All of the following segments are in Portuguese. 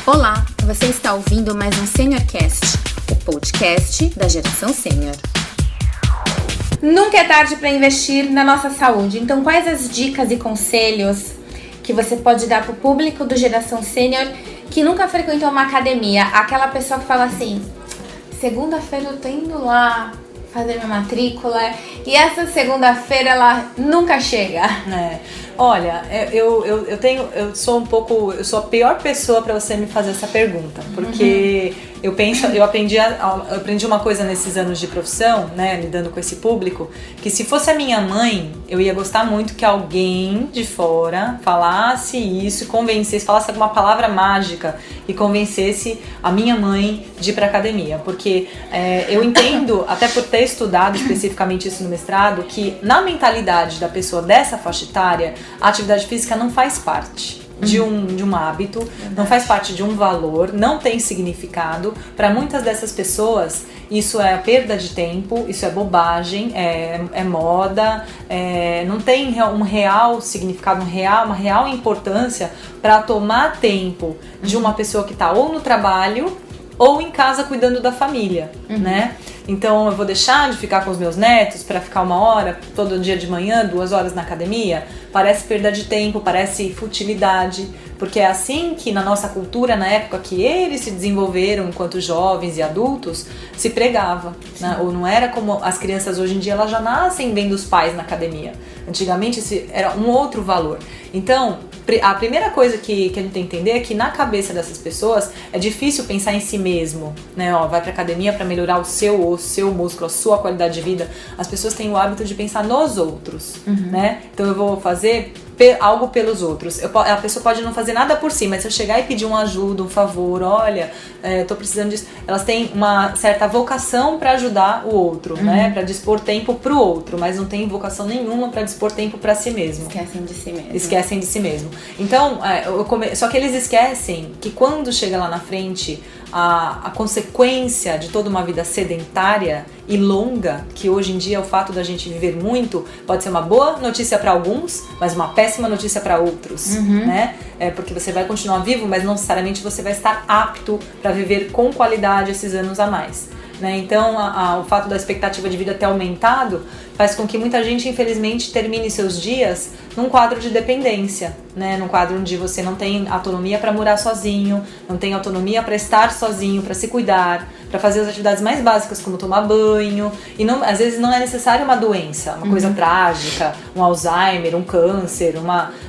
Olá, você está ouvindo mais um SeniorCast, o podcast da geração sênior. Nunca é tarde para investir na nossa saúde, então quais as dicas e conselhos que você pode dar para o público do Geração Sênior que nunca frequentou uma academia? Aquela pessoa que fala assim, segunda-feira eu tô indo lá fazer minha matrícula e essa segunda-feira ela nunca chega. Olha, eu sou a pior pessoa para você me fazer essa pergunta, porque eu aprendi uma coisa nesses anos de profissão, né, lidando com esse público, que se fosse a minha mãe, eu ia gostar muito que alguém de fora falasse isso, convencesse, falasse alguma palavra mágica e convencesse a minha mãe de ir para academia, porque eu entendo, até por ter estudado especificamente isso no mestrado, que na mentalidade da pessoa dessa faixa etária, a atividade física não faz parte de um hábito, não faz parte de um valor, não tem significado. Para muitas dessas pessoas, isso é perda de tempo, isso é bobagem, é moda, não tem um real significado, uma real importância para tomar tempo de uma pessoa que está ou no trabalho ou em casa cuidando da família, né? Então eu vou deixar de ficar com os meus netos para ficar 1 hora todo dia de manhã, 2 horas na academia? Parece perda de tempo, parece futilidade, porque é assim que na nossa cultura, na época que eles se desenvolveram enquanto jovens e adultos, se pregava, né? Ou não era como as crianças hoje em dia, elas já nascem vendo os pais na academia. Antigamente esse era um outro valor. Então, a primeira coisa que a gente tem que entender é que na cabeça dessas pessoas é difícil pensar em si mesmo, né? Vai pra academia para melhorar o seu osso, seu músculo, a sua qualidade de vida. As pessoas têm o hábito de pensar nos outros, né? Então eu vou fazer algo pelos outros. A pessoa pode não fazer nada por si, mas se eu chegar e pedir uma ajuda, um favor, olha, tô precisando disso. Elas têm uma certa vocação para ajudar o outro, né? Para dispor tempo pro outro, mas não tem vocação nenhuma para dispor tempo para si mesmo. Esquecem de si mesmo. Então, só que eles esquecem que quando chega lá na frente, a consequência de toda uma vida sedentária e longa, que hoje em dia é o fato da gente viver muito, pode ser uma boa notícia para alguns, mas uma péssima notícia para outros, né? Porque você vai continuar vivo, mas não necessariamente você vai estar apto para viver com qualidade esses anos a mais, né? Então, o fato da expectativa de vida ter aumentado faz com que muita gente, infelizmente, termine seus dias num quadro de dependência, né? Num quadro onde você não tem autonomia para morar sozinho, não tem autonomia para estar sozinho, para se cuidar, para fazer as atividades mais básicas como tomar banho, e às vezes não é necessário uma doença, uma coisa trágica, um Alzheimer, um câncer,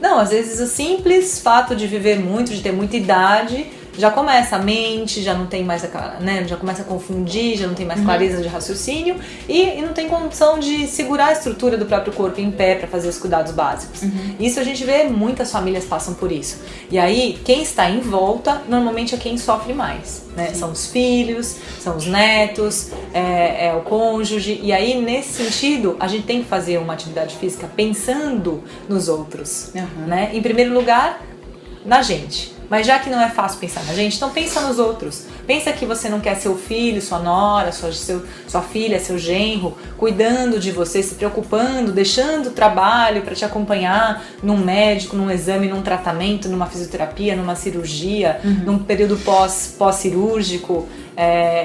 não, às vezes o simples fato de viver muito, de ter muita idade, já começa a mente, já não tem mais né, já começa a confundir, já não tem mais clareza de raciocínio e não tem condição de segurar a estrutura do próprio corpo em pé para fazer os cuidados básicos. Isso a gente vê, muitas famílias passam por isso. E aí, quem está em volta, normalmente é quem sofre mais, né? São os filhos, são os netos, é o cônjuge. E aí, nesse sentido, a gente tem que fazer uma atividade física pensando nos outros, né? Em primeiro lugar, na gente. Mas já que não é fácil pensar na gente, então pensa nos outros. Pensa que você não quer seu filho, sua nora, sua filha, seu genro, cuidando de você, se preocupando, deixando o trabalho para te acompanhar num médico, num exame, num tratamento, numa fisioterapia, numa cirurgia, num período pós-cirúrgico.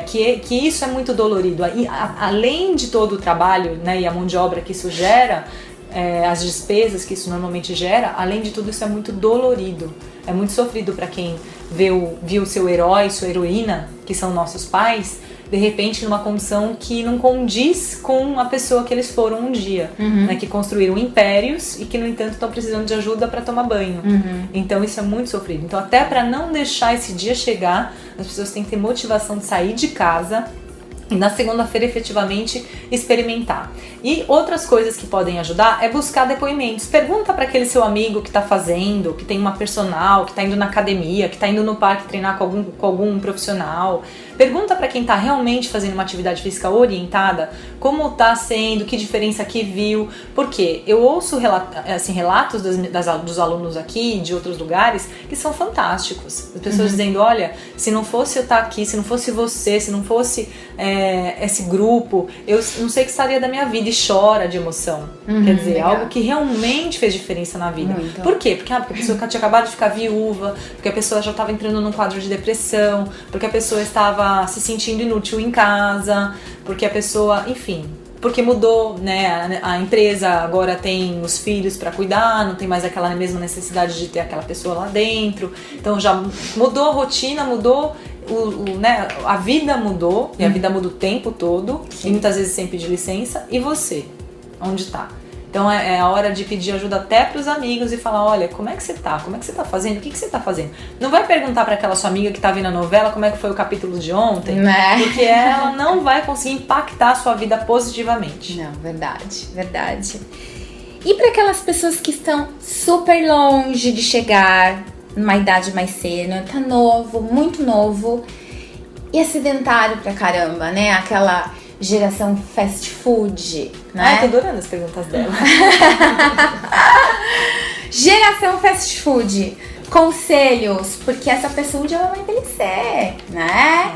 Que isso é muito dolorido. E, além de todo o trabalho, né, e a mão de obra que isso gera, as despesas que isso normalmente gera, além de tudo isso é muito dolorido. É muito sofrido para quem viu seu herói, sua heroína, que são nossos pais, de repente numa condição que não condiz com a pessoa que eles foram um dia, né, que construíram impérios e que, no entanto, estão precisando de ajuda para tomar banho. Então isso é muito sofrido. Então, até para não deixar esse dia chegar, as pessoas têm que ter motivação de sair de casa e na segunda-feira efetivamente experimentar. E outras coisas que podem ajudar é buscar depoimentos. Pergunta para aquele seu amigo que está fazendo, que tem uma personal, que está indo na academia, que está indo no parque treinar com algum profissional. Pergunta para quem tá realmente fazendo uma atividade física orientada como tá sendo, que diferença que viu. Porque eu ouço relatos dos alunos aqui, de outros lugares, que são fantásticos. As pessoas dizendo, olha, se não fosse eu estar aqui, se não fosse você, se não fosse esse grupo, eu não sei o que estaria da minha vida, e chora de emoção. Quer dizer, legal. Algo que realmente fez diferença na vida. Muito. Por quê? Porque a pessoa tinha acabado de ficar viúva, porque a pessoa já estava entrando num quadro de depressão, porque a pessoa estava se sentindo inútil em casa, porque a pessoa, enfim, porque mudou, né? A empresa agora tem os filhos para cuidar, não tem mais aquela mesma necessidade de ter aquela pessoa lá dentro. Então já mudou a rotina, mudou né? A vida mudou, e a vida muda o tempo todo, e muitas vezes sem pedir licença. E você? Onde tá? Então é a hora de pedir ajuda até pros amigos e falar, olha, como é que você tá? Como é que você tá fazendo? O que você tá fazendo? Não vai perguntar para aquela sua amiga que tá vendo a novela como é que foi o capítulo de ontem, porque ela não vai conseguir impactar a sua vida positivamente. Não, verdade. E para aquelas pessoas que estão super longe de chegar numa idade mais sênior, tá novo, muito novo, e é sedentário pra caramba, né? Aquela geração fast food, né? Ai, tô adorando as perguntas dela. Geração fast food, conselhos, porque essa pessoa já vai envelhecer, né?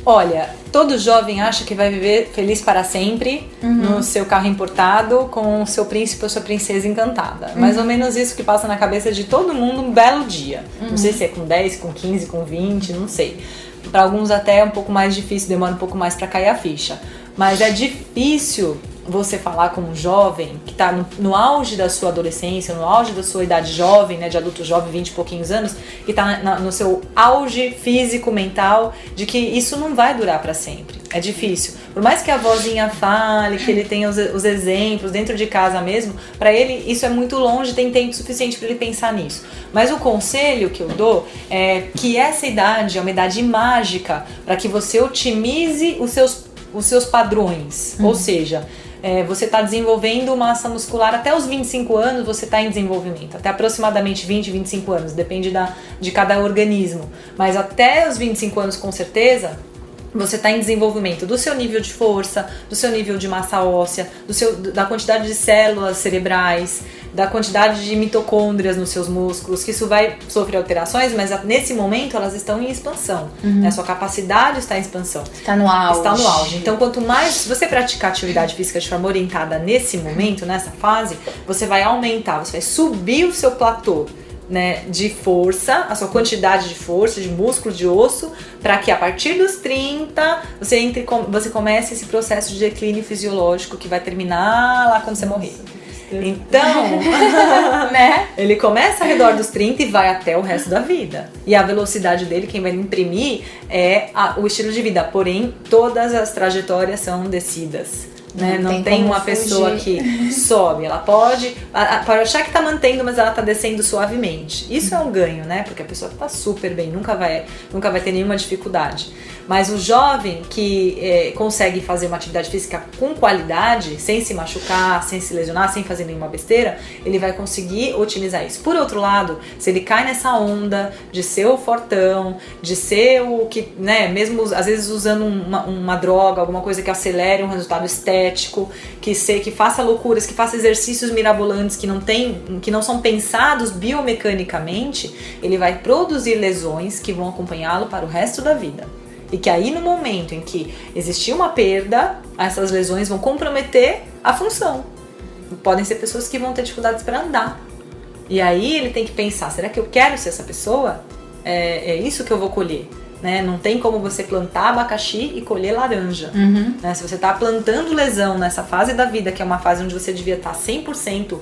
Olha, todo jovem acha que vai viver feliz para sempre no seu carro importado com o seu príncipe ou sua princesa encantada. Mais ou menos isso que passa na cabeça de todo mundo um belo dia. Não sei se é com 10, com 15, com 20, não sei. Para alguns até é um pouco mais difícil, demora um pouco mais para cair a ficha. Mas é difícil você falar com um jovem que está no auge da sua adolescência, no auge da sua idade jovem, né, de adulto jovem, 20 e pouquinhos anos, que está no seu auge físico, mental, de que isso não vai durar para sempre. É difícil. Por mais que a vozinha fale, que ele tenha os exemplos dentro de casa mesmo, para ele isso é muito longe, tem tempo suficiente para ele pensar nisso. Mas o conselho que eu dou é que essa idade é uma idade mágica para que você otimize os seus padrões. Ou seja, você está desenvolvendo massa muscular até os 25 anos, você está em desenvolvimento. Até aproximadamente 20, 25 anos, depende de cada organismo. Mas até os 25 anos, com certeza, você está em desenvolvimento do seu nível de força, do seu nível de massa óssea, da quantidade de células cerebrais, da quantidade de mitocôndrias nos seus músculos, que isso vai sofrer alterações, mas nesse momento elas estão em expansão. A sua capacidade está em expansão. Está no auge. Então, quanto mais você praticar atividade física de forma orientada nesse momento, nessa fase, você vai aumentar, você vai subir o seu platô, né, de força, a sua quantidade de força, de músculo, de osso, para que a partir dos 30 você comece esse processo de declínio fisiológico que vai terminar lá quando você morrer. Então, né? Ele começa ao redor dos 30 e vai até o resto da vida. E a velocidade dele, quem vai imprimir é o estilo de vida. Porém, todas as trajetórias são descidas. Né? Não tem uma pessoa que sobe, ela pode achar que tá mantendo, mas ela tá descendo suavemente. Isso é um ganho, né? Porque a pessoa tá super bem, nunca vai ter nenhuma dificuldade. Mas o jovem que consegue fazer uma atividade física com qualidade, sem se machucar, sem se lesionar, sem fazer nenhuma besteira, ele vai conseguir otimizar isso. Por outro lado, se ele cai nessa onda de ser o fortão, de ser o que, né, mesmo às vezes usando uma droga, alguma coisa que acelere um resultado estético, que faça loucuras, que faça exercícios mirabolantes que não são pensados biomecanicamente, ele vai produzir lesões que vão acompanhá-lo para o resto da vida. E que aí no momento em que existir uma perda, essas lesões vão comprometer a função. Podem ser pessoas que vão ter dificuldades para andar. E aí ele tem que pensar, será que eu quero ser essa pessoa? É isso que eu vou colher? Né? Não tem como você plantar abacaxi e colher laranja. Né? Se você está plantando lesão nessa fase da vida, que é uma fase onde você devia estar 100%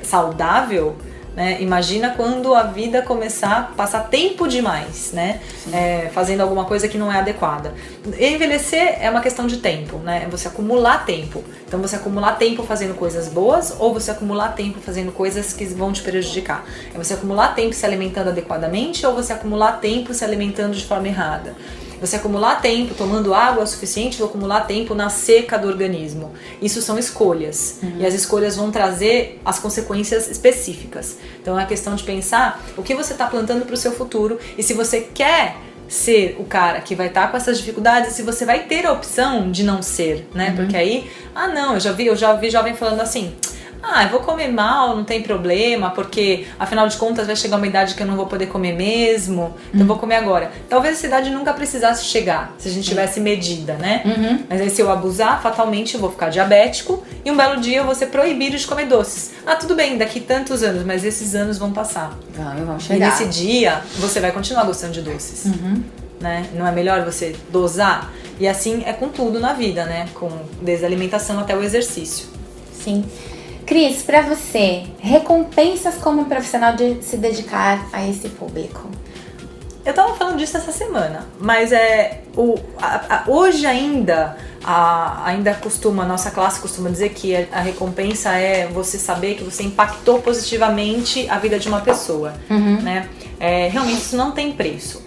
saudável, né? Imagina quando a vida começar a passar tempo demais, né? Fazendo alguma coisa que não é adequada. Envelhecer é uma questão de tempo, né? É você acumular tempo. Então você acumular tempo fazendo coisas boas ou você acumular tempo fazendo coisas que vão te prejudicar. É você acumular tempo se alimentando adequadamente ou você acumular tempo se alimentando de forma errada. Você acumular tempo tomando água o suficiente ou acumular tempo na seca do organismo. Isso são escolhas. E as escolhas vão trazer as consequências específicas. Então é a questão de pensar o que você está plantando para o seu futuro e se você quer ser o cara que vai estar com essas dificuldades, se você vai ter a opção de não ser, né? Porque aí, não, eu já vi jovem falando assim, eu vou comer mal, não tem problema, porque afinal de contas vai chegar uma idade que eu não vou poder comer mesmo, então eu vou comer agora. Talvez essa idade nunca precisasse chegar, se a gente tivesse medida, né? Mas aí se eu abusar, fatalmente eu vou ficar diabético e um belo dia eu vou ser proibido de comer doces. Tudo bem, daqui tantos anos, mas esses anos vão passar. Vão chegar. E nesse dia, você vai continuar gostando de doces. Né? Não é melhor você dosar? E assim é com tudo na vida, né? Desde a alimentação até o exercício. Sim. Cris, pra você, recompensas como profissional de se dedicar a esse público? Eu tava falando disso essa semana, mas hoje ainda a nossa classe costuma dizer que a recompensa é você saber que você impactou positivamente a vida de uma pessoa, né? Realmente isso não tem preço,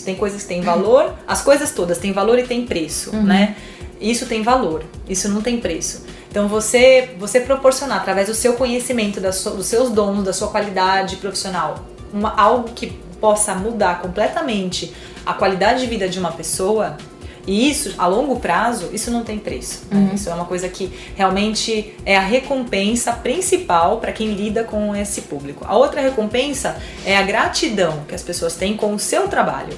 tem coisas que têm valor, as coisas todas têm valor e têm preço, né? Isso tem valor, isso não tem preço. Então você proporcionar através do seu conhecimento, dos seus dons, da sua qualidade profissional, algo que possa mudar completamente a qualidade de vida de uma pessoa, e isso, a longo prazo, isso não tem preço. Né? Isso é uma coisa que realmente é a recompensa principal para quem lida com esse público. A outra recompensa é a gratidão que as pessoas têm com o seu trabalho.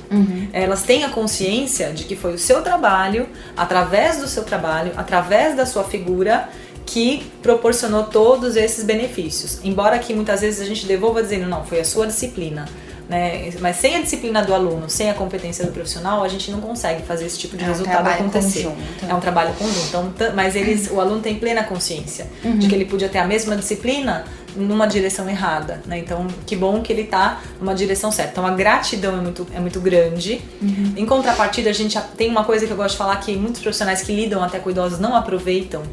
Elas têm a consciência de que foi o seu trabalho, através do seu trabalho, através da sua figura, que proporcionou todos esses benefícios. Embora que muitas vezes a gente devolva dizendo, não, foi a sua disciplina. Né? Mas sem a disciplina do aluno, sem a competência do profissional, a gente não consegue fazer esse tipo de resultado acontecer. É um trabalho conjunto. Então, mas o aluno tem plena consciência de que ele podia ter a mesma disciplina numa direção errada, né? Então, que bom que ele está numa direção certa. Então, a gratidão é muito grande. Em contrapartida, a gente tem uma coisa que eu gosto de falar que muitos profissionais que lidam até com idosos não aproveitam,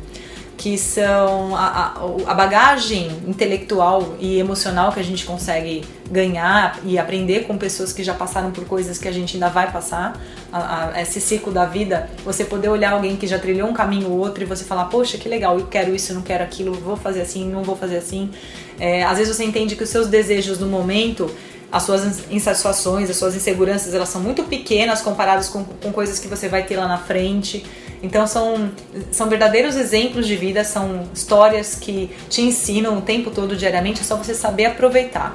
que são a bagagem intelectual e emocional que a gente consegue ganhar e aprender com pessoas que já passaram por coisas que a gente ainda vai passar, esse ciclo da vida, você poder olhar alguém que já trilhou um caminho ou outro e você falar, poxa, que legal, eu quero isso, não quero aquilo, vou fazer assim, não vou fazer assim. Às vezes você entende que os seus desejos no momento, as suas insatisfações, as suas inseguranças, elas são muito pequenas comparadas com coisas que você vai ter lá na frente. Então são verdadeiros exemplos de vida, são histórias que te ensinam o tempo todo, diariamente, é só você saber aproveitar.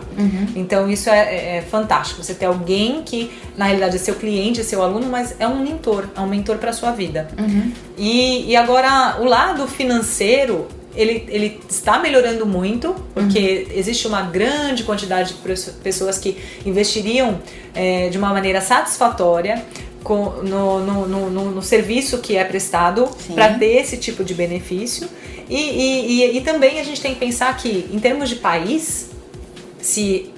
Então isso é fantástico, você ter alguém que na realidade é seu cliente, é seu aluno, mas é um mentor para a sua vida. E agora o lado financeiro, ele está melhorando muito, porque existe uma grande quantidade de pessoas que investiriam de uma maneira satisfatória no serviço que é prestado para ter esse tipo de benefício. E também a gente tem que pensar que, em termos de país, se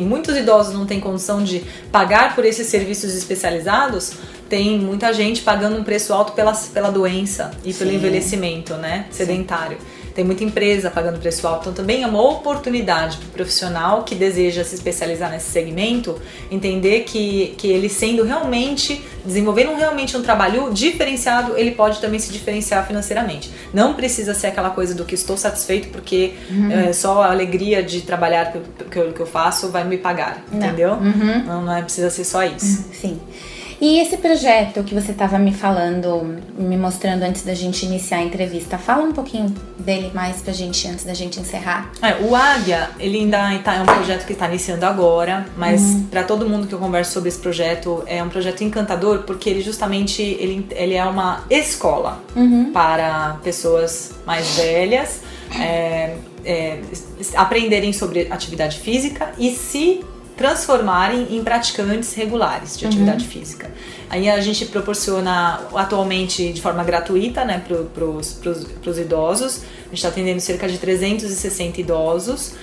muitos idosos não têm condição de pagar por esses serviços especializados, tem muita gente pagando um preço alto pela doença e pelo envelhecimento, né, sedentário. Tem muita empresa pagando preço alto, então também é uma oportunidade para o profissional que deseja se especializar nesse segmento, entender que ele desenvolvendo realmente um trabalho diferenciado, ele pode também se diferenciar financeiramente. Não precisa ser aquela coisa do que estou satisfeito porque só a alegria de trabalhar que eu faço vai me pagar, entendeu? Não precisa ser só isso. Sim. E esse projeto que você estava me falando, me mostrando antes da gente iniciar a entrevista, fala um pouquinho dele mais pra gente, antes da gente encerrar. O Águia, ele ainda é um projeto que está iniciando agora, mas para todo mundo que eu converso sobre esse projeto, é um projeto encantador, porque ele justamente ele é uma escola para pessoas mais velhas aprenderem sobre atividade física e se transformarem em praticantes regulares de atividade física. Aí a gente proporciona atualmente de forma gratuita, né, pros idosos. A gente está atendendo cerca de 360 idosos.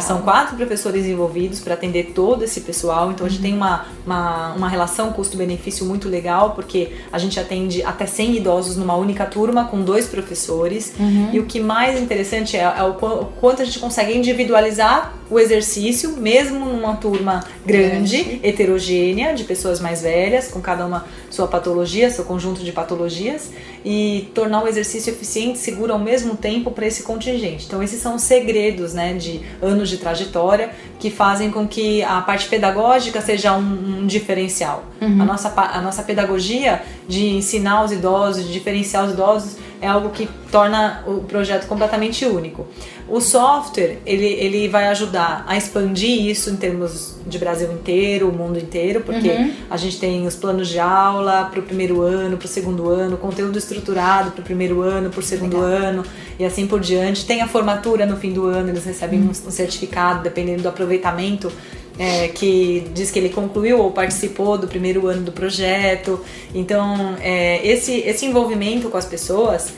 São 4 professores envolvidos para atender todo esse pessoal. Então a gente tem uma relação custo-benefício muito legal, porque a gente atende até 100 idosos numa única turma com 2 professores. E o que mais interessante é o quanto a gente consegue individualizar o exercício, mesmo numa turma grande, heterogênea, de pessoas mais velhas, com cada uma sua patologia, seu conjunto de patologias, e tornar o exercício eficiente e seguro ao mesmo tempo para esse contingente. Então esses são os segredos, né, de anos de trajetória que fazem com que a parte pedagógica seja um diferencial. A nossa pedagogia de ensinar os idosos, de diferenciar os idosos, é algo que torna o projeto completamente único. O software, ele vai ajudar a expandir isso em termos de Brasil inteiro, o mundo inteiro, porque a gente tem os planos de aula para o primeiro ano, para o segundo ano, conteúdo estruturado para o primeiro ano, para o segundo ano, e assim por diante. Tem a formatura no fim do ano, eles recebem um certificado, dependendo do aproveitamento, que diz que ele concluiu ou participou do primeiro ano do projeto. Então, esse envolvimento com as pessoas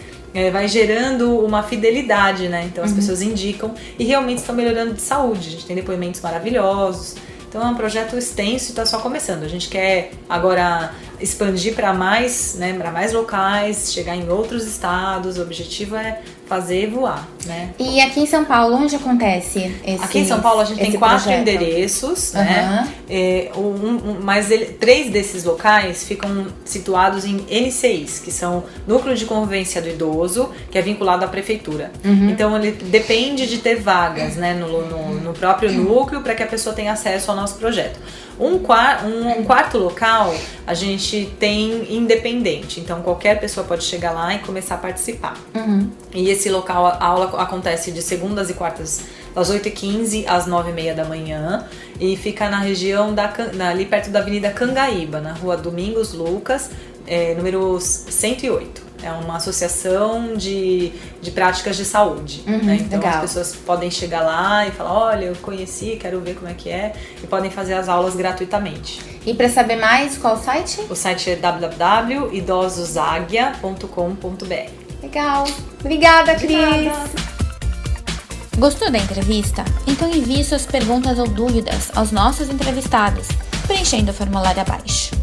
vai gerando uma fidelidade, né? Então as pessoas indicam e realmente estão melhorando de saúde. A gente tem depoimentos maravilhosos. Então é um projeto extenso e está só começando. A gente quer agora expandir para mais, né, para mais locais, chegar em outros estados. O objetivo é fazer voar, né? E aqui em São Paulo, onde acontece esse Aqui em São Paulo a gente tem 4 projeto? Endereços, né? Mas 3 desses locais ficam situados em NCIs, que são Núcleo de Convivência do Idoso, que é vinculado à prefeitura. Então ele depende de ter vagas, né, no próprio núcleo para que a pessoa tenha acesso ao nosso projeto. Um quarto local a gente tem independente, então qualquer pessoa pode chegar lá e começar a participar. E esse local, a aula acontece de segundas e quartas, das 8h15 às 9h30 da manhã, e fica na região ali perto da Avenida Cangaíba, na rua Domingos Lucas, número 108. É uma associação de práticas de saúde, né? Então legal. As pessoas podem chegar lá e falar, olha, eu conheci, quero ver como é que é, e podem fazer as aulas gratuitamente. E para saber mais, qual o site? O site é www.idososaguia.com.br. Legal. Obrigada, Cris. Gostou da entrevista? Então envie suas perguntas ou dúvidas aos nossos entrevistados, preenchendo o formulário abaixo.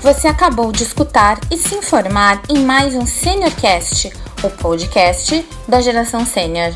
Você acabou de escutar e se informar em mais um SeniorCast, o podcast da Geração Sênior.